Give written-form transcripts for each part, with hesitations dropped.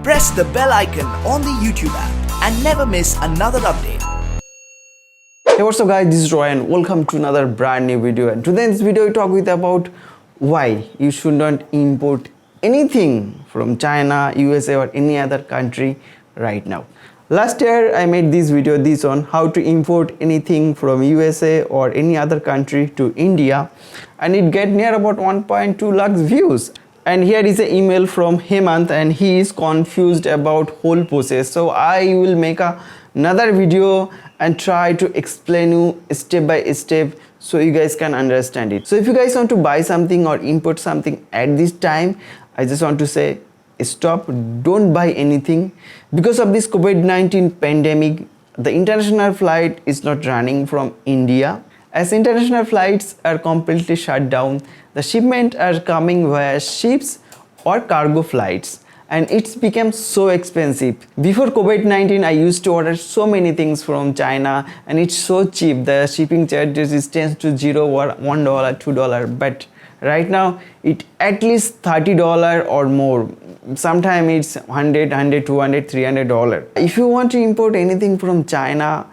Press the bell icon on the YouTube app and never miss another update. Hey, what's up guys, this is Roy and welcome to another brand new video. And today in this video we talk with about why you should not import anything from China, USA or any other country right now. Last year I made this video on how to import anything from USA or any other country to India, and it get near about 1.2 lakhs views. And here is an email from Hemant and he is confused about whole process. So I will make another video and try to explain you step by step so you guys can understand it. So if you guys want to buy something or import something at this time, I just want to say stop, don't buy anything. Because of this COVID-19 pandemic, the international flight is not running from India. As international flights are completely shut down, the shipment are coming via ships or cargo flights, and it's become so expensive. Before COVID-19, I used to order so many things from China and it's so cheap. The shipping charges is tends to $0 or $1, $2, but right now it at least $30 or more. Sometimes it's $100, $200, $300. If you want to import anything from China,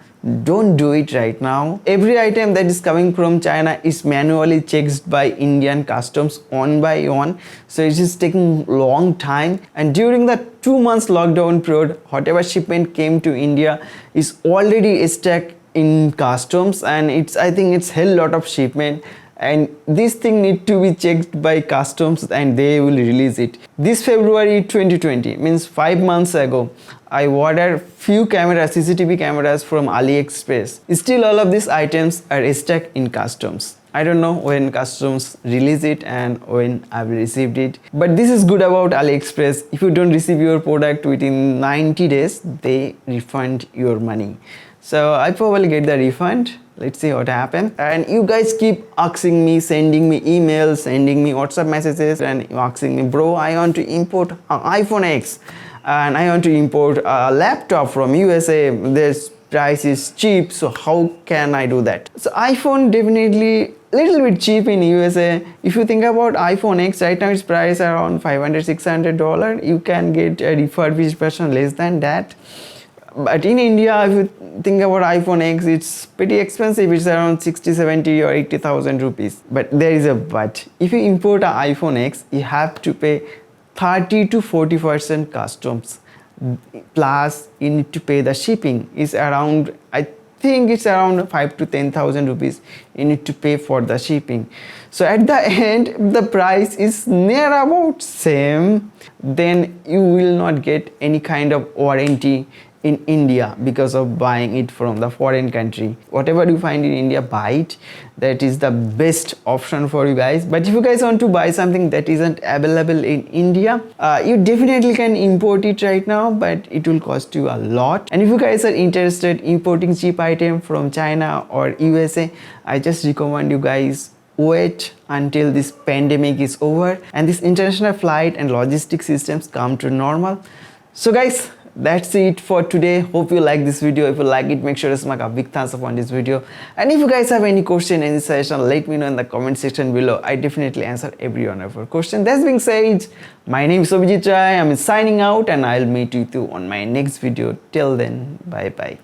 don't do it right now. Every item that is coming from China is manually checked by Indian customs one by one, so it is taking long time. And during the 2 months lockdown period, whatever shipment came to India is already stuck in customs, and I think it's hell lot of shipment, and this thing need to be checked by customs and they will release it. This February 2020, means 5 months ago, I ordered few cameras, CCTV cameras from Aliexpress. Still all of these items are stuck in customs. I don't know when customs release it and when I've received it. But this is good about Aliexpress. If you don't receive your product within 90 days, they refund your money. So I probably get the refund. Let's see what happens. And you guys keep asking me, sending me emails, sending me WhatsApp messages and asking me, bro, I want to import an iPhone X and I want to import a laptop from USA. This price is cheap, so how can I do that? So iPhone definitely little bit cheap in USA. If you think about iPhone X, right now its price around $500, $600. You can get a refurbished version less than that. But in India, if you think about iPhone X, it's pretty expensive. It's around 60, 70 or 80,000 rupees. But there is a but. If you import an iPhone X, you have to pay 30 to 40% customs. Plus, you need to pay the shipping. It's around, I think it's around 5 to 10,000 rupees you need to pay for the shipping. So at the end, the price is near about same. Then you will not get any kind of warranty in India because of buying it from the foreign country. Whatever you find in India, buy it. That is the best option for you guys. But if you guys want to buy something that isn't available in India, you definitely can import it right now, but it will cost you a lot. And if you guys are interested in importing cheap item from China or USA, I just recommend you guys wait until this pandemic is over and this international flight and logistic systems come to normal. So guys, that's it for today. Hope you like this video. If you like it, make sure to smack a big thumbs up on this video. And if you guys have any question, any suggestion, let me know in the comment section below. I definitely answer every one of your questions. That being said, my name is Rai. I'm signing out and I'll meet you on my next video. Till then, bye bye.